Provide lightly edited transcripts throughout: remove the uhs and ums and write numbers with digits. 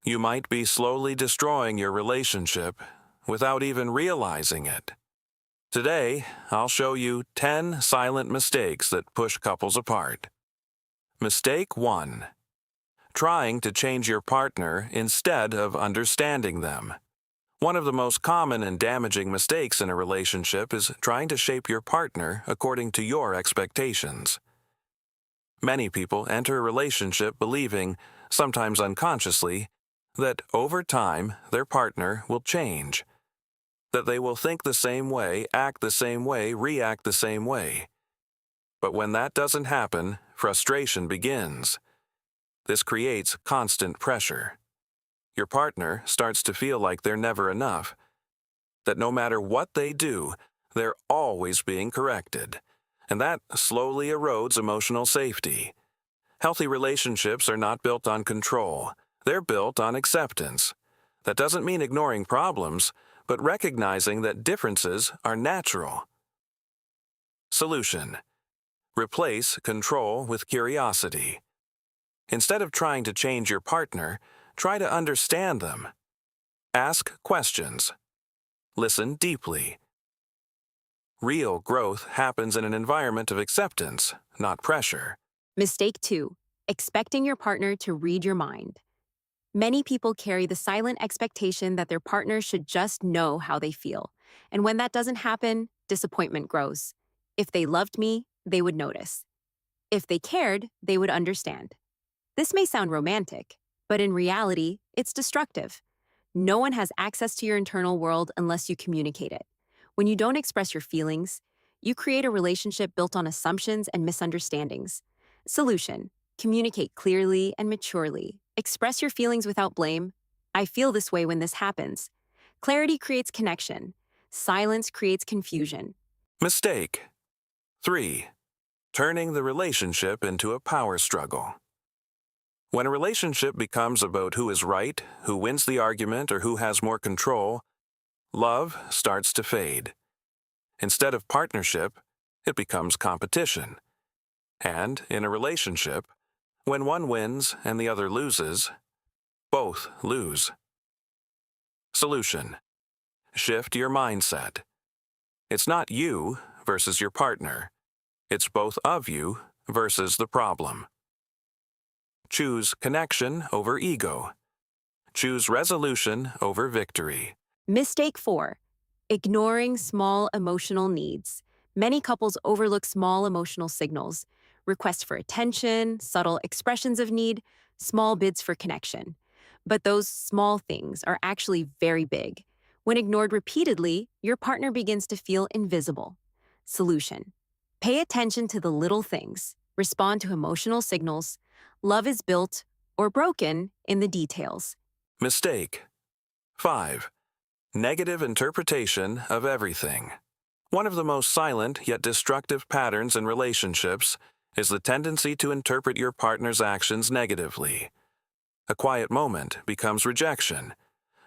You might be slowly destroying your relationship without even realizing it. Today, I'll show you 10 silent mistakes that push couples apart. Mistake 1. Trying to change your partner instead of understanding them. One of the most common and damaging mistakes in a relationship is trying to shape your partner according to your expectations. Many people enter a relationship believing, sometimes unconsciously, that over time their partner will change, that they will think the same way, act the same way, react the same way. But when that doesn't happen, frustration begins. This creates constant pressure. Your partner starts to feel like they're never enough, that no matter what they do, they're always being corrected, and that slowly erodes emotional safety. Healthy relationships are not built on control. They're built on acceptance. That doesn't mean ignoring problems, but recognizing that differences are natural. Solution: replace control with curiosity. Instead of trying to change your partner, try to understand them. Ask questions. Listen deeply. Real growth happens in an environment of acceptance, not pressure. Mistake 2. Expecting your partner to read your mind. Many people carry the silent expectation that their partner should just know how they feel. And when that doesn't happen, disappointment grows. If they loved me, they would notice. If they cared, they would understand. This may sound romantic, but in reality, it's destructive. No one has access to your internal world unless you communicate it. When you don't express your feelings, you create a relationship built on assumptions and misunderstandings. Solution: communicate clearly and maturely. Express your feelings without blame. I feel this way when this happens. Clarity creates connection. Silence creates confusion. Mistake 3. Turning the relationship into a power struggle. When a relationship becomes about who is right, who wins the argument, or who has more control, love starts to fade. Instead of partnership, it becomes competition. And in a relationship, when one wins and the other loses, both lose. Solution: shift your mindset. It's not you versus your partner. It's both of you versus the problem. Choose connection over ego. Choose resolution over victory. Mistake 4. Ignoring small emotional needs. Many couples overlook small emotional signals, requests for attention, subtle expressions of need, small bids for connection. But those small things are actually very big. When ignored repeatedly, your partner begins to feel invisible. Solution: pay attention to the little things, respond to emotional signals. Love is built or broken in the details. Mistake 5. Negative interpretation of everything. One of the most silent yet destructive patterns in relationships is the tendency to interpret your partner's actions negatively. A quiet moment becomes rejection.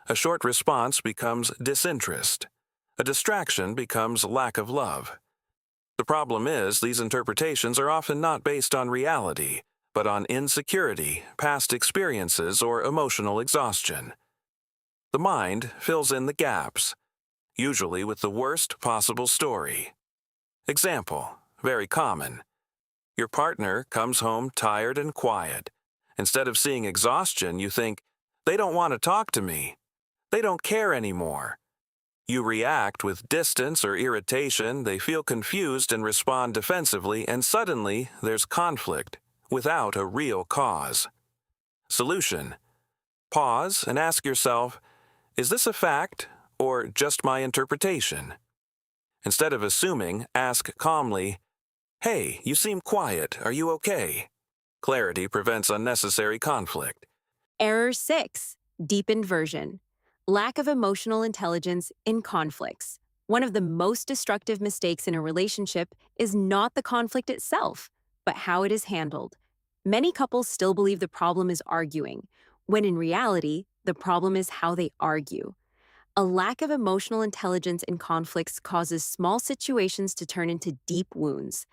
A short response becomes disinterest. A distraction becomes lack of love. The problem is, these interpretations are often not based on reality, but on insecurity, past experiences, or emotional exhaustion. The mind fills in the gaps, usually with the worst possible story. Example, very common. Your partner comes home tired and quiet. Instead of seeing exhaustion, you think, they don't want to talk to me. They don't care anymore. You react with distance or irritation, they feel confused and respond defensively, and suddenly there's conflict without a real cause. Solution: pause and ask yourself, is this a fact or just my interpretation? Instead of assuming, ask calmly, hey, you seem quiet, are you okay? Clarity prevents unnecessary conflict. Error 6. Deepened version. Lack of emotional intelligence in conflicts. One of the most destructive mistakes in a relationship is not the conflict itself, but how it is handled. Many couples still believe the problem is arguing, when in reality, the problem is how they argue. A lack of emotional intelligence in conflicts causes small situations to turn into deep wounds.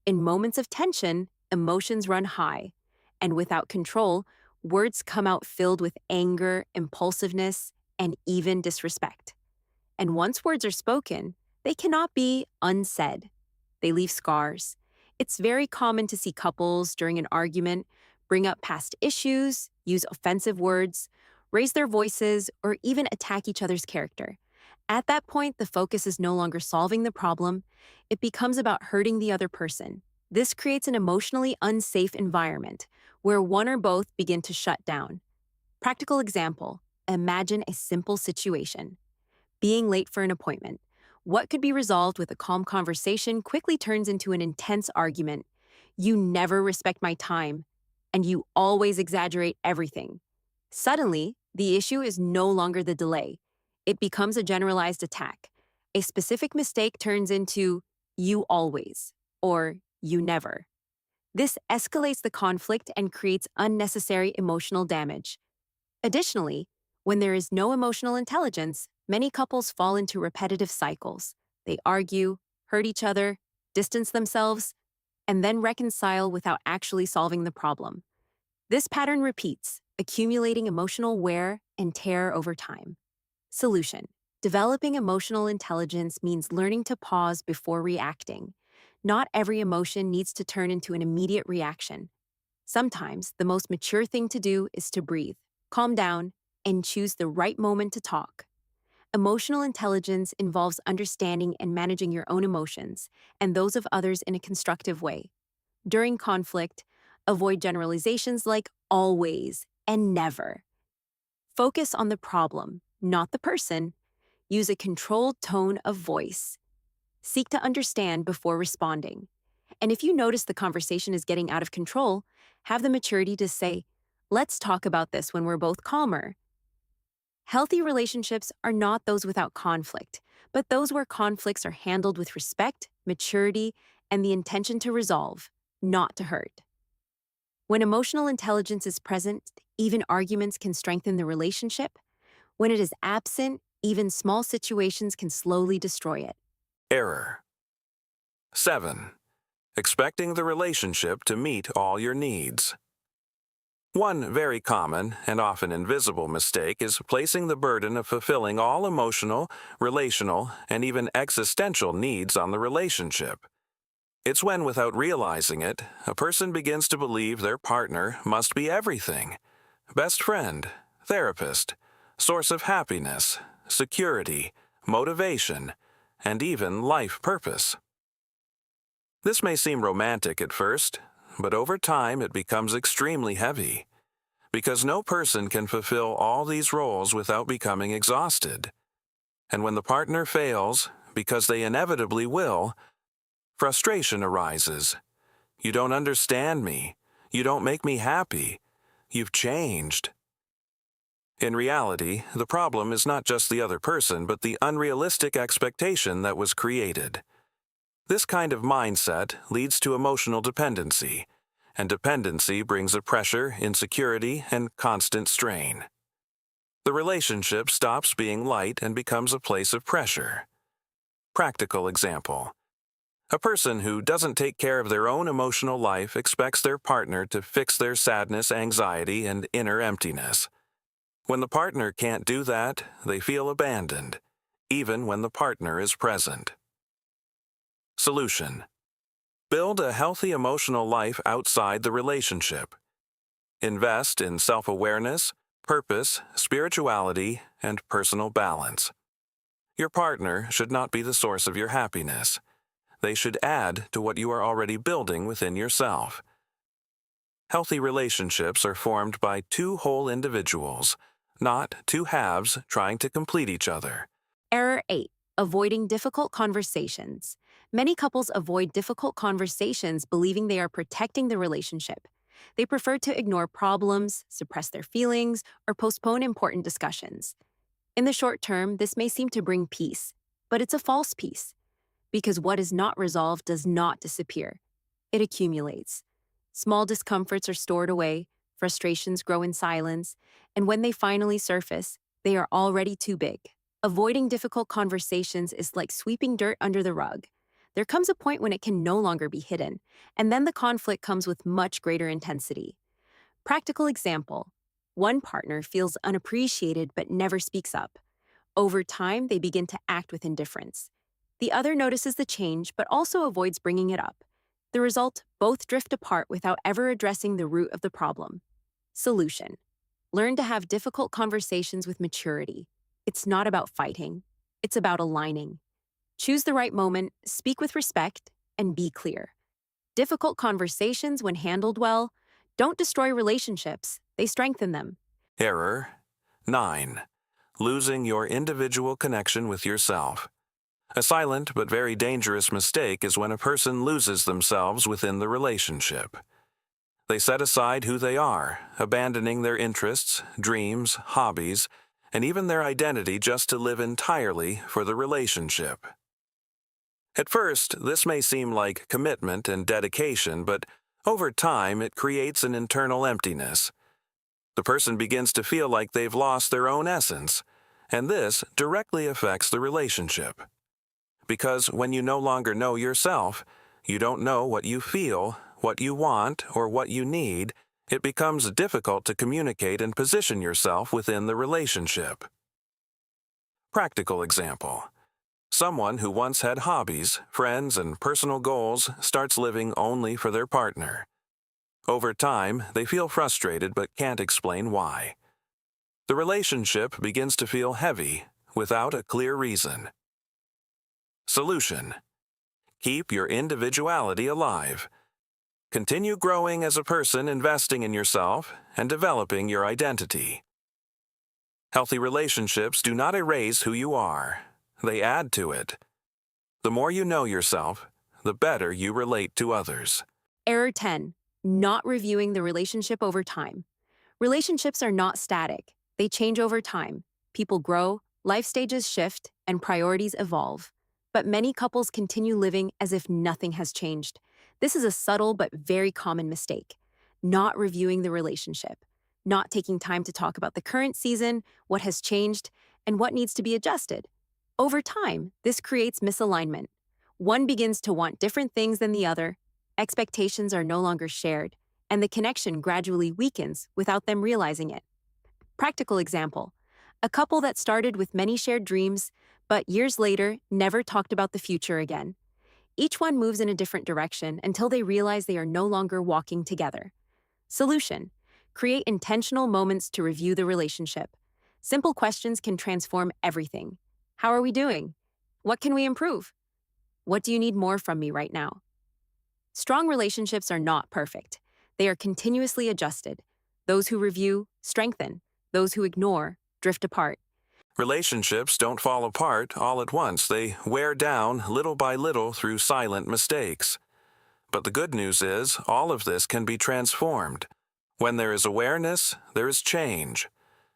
In moments of tension, emotions run high, and without control, words come out filled with anger, impulsiveness, and even disrespect. And once words are spoken, they cannot be unsaid. They leave scars. It's very common to see couples during an argument bring up past issues, use offensive words, raise their voices, or even attack each other's character. At that point, the focus is no longer solving the problem, it becomes about hurting the other person. This creates an emotionally unsafe environment where one or both begin to shut down. Practical example: imagine a simple situation. Being late for an appointment. What could be resolved with a calm conversation quickly turns into an intense argument. You never respect my time, and you always exaggerate everything. Suddenly, the issue is no longer the delay. It becomes a generalized attack. A specific mistake turns into you always or you never. This escalates the conflict and creates unnecessary emotional damage. Additionally, when there is no emotional intelligence, many couples fall into repetitive cycles. They argue, hurt each other, distance themselves, and then reconcile without actually solving the problem. This pattern repeats, accumulating emotional wear and tear over time. Solution: developing emotional intelligence means learning to pause before reacting. Not every emotion needs to turn into an immediate reaction. Sometimes the most mature thing to do is to breathe, calm down, and choose the right moment to talk. Emotional intelligence involves understanding and managing your own emotions and those of others in a constructive way. During conflict, avoid generalizations like always and never. Focus on the problem, not the person. Use a controlled tone of voice. Seek to understand before responding. And if you notice the conversation is getting out of control, have the maturity to say, "Let's talk about this when we're both calmer." Healthy relationships are not those without conflict, but those where conflicts are handled with respect, maturity, and the intention to resolve, not to hurt. When emotional intelligence is present, even arguments can strengthen the relationship. When it is absent, even small situations can slowly destroy it. Error. 7. Expecting the relationship to meet all your needs. One very common and often invisible mistake is placing the burden of fulfilling all emotional, relational, and even existential needs on the relationship. It's when, without realizing it, a person begins to believe their partner must be everything: best friend, therapist, source of happiness, security, motivation, and even life purpose. This may seem romantic at first, but over time it becomes extremely heavy, because no person can fulfill all these roles without becoming exhausted. And when the partner fails, because they inevitably will, frustration arises. You don't understand me. You don't make me happy. You've changed. In reality, the problem is not just the other person, but the unrealistic expectation that was created. This kind of mindset leads to emotional dependency, and dependency brings a pressure, insecurity, and constant strain. The relationship stops being light and becomes a place of pressure. Practical example: a person who doesn't take care of their own emotional life expects their partner to fix their sadness, anxiety, and inner emptiness. When the partner can't do that, they feel abandoned, even when the partner is present. Solution: build a healthy emotional life outside the relationship. Invest in self-awareness, purpose, spirituality, and personal balance. Your partner should not be the source of your happiness. They should add to what you are already building within yourself. Healthy relationships are formed by two whole individuals, not two halves trying to complete each other. Error 8. Avoiding difficult conversations. Many couples avoid difficult conversations believing they are protecting the relationship. They prefer to ignore problems, suppress their feelings, or postpone important discussions. In the short term, this may seem to bring peace, but it's a false peace, because what is not resolved does not disappear. It accumulates. Small discomforts are stored away, frustrations grow in silence, and when they finally surface, they are already too big. Avoiding difficult conversations is like sweeping dirt under the rug. There comes a point when it can no longer be hidden, and then the conflict comes with much greater intensity. Practical example: one partner feels unappreciated but never speaks up. Over time, they begin to act with indifference. The other notices the change but also avoids bringing it up. The result: both drift apart without ever addressing the root of the problem. Solution: learn to have difficult conversations with maturity. It's not about fighting, it's about aligning. Choose the right moment, speak with respect, and be clear. Difficult conversations, when handled well, don't destroy relationships, they strengthen them. Error 9. Losing your individual connection with yourself. A silent but very dangerous mistake is when a person loses themselves within the relationship. They set aside who they are, abandoning their interests, dreams, hobbies, and even their identity just to live entirely for the relationship. At first, this may seem like commitment and dedication, but over time it creates an internal emptiness. The person begins to feel like they've lost their own essence, and this directly affects the relationship. Because when you no longer know yourself, you don't know what you feel, what you want, or what you need, it becomes difficult to communicate and position yourself within the relationship. Practical example: someone who once had hobbies, friends, and personal goals starts living only for their partner. Over time, they feel frustrated but can't explain why. The relationship begins to feel heavy without a clear reason. Solution: keep your individuality alive. Continue growing as a person, investing in yourself and developing your identity. Healthy relationships do not erase who you are. They add to it. The more you know yourself, the better you relate to others. Error 10. Not reviewing the relationship over time. Relationships are not static. They change over time. People grow, life stages shift, and priorities evolve. But many couples continue living as if nothing has changed. This is a subtle but very common mistake. Not reviewing the relationship. Not taking time to talk about the current season, what has changed, and what needs to be adjusted. Over time, this creates misalignment. One begins to want different things than the other, expectations are no longer shared, and the connection gradually weakens without them realizing it. Practical example: a couple that started with many shared dreams, but years later never talked about the future again. Each one moves in a different direction until they realize they are no longer walking together. Solution: create intentional moments to review the relationship. Simple questions can transform everything. How are we doing? What can we improve? What do you need more from me right now? Strong relationships are not perfect. They are continuously adjusted. Those who review strengthen. Those who ignore drift apart. Relationships don't fall apart all at once. They wear down little by little through silent mistakes. But the good news is, all of this can be transformed. When there is awareness, there is change.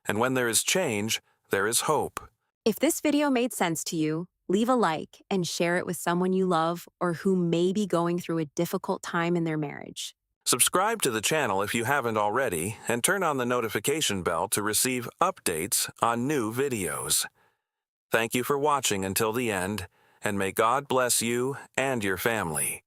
And when there is change, there is hope. If this video made sense to you, leave a like and share it with someone you love or who may be going through a difficult time in their marriage. Subscribe to the channel if you haven't already, and turn on the notification bell to receive updates on new videos. Thank you for watching until the end, and may God bless you and your family.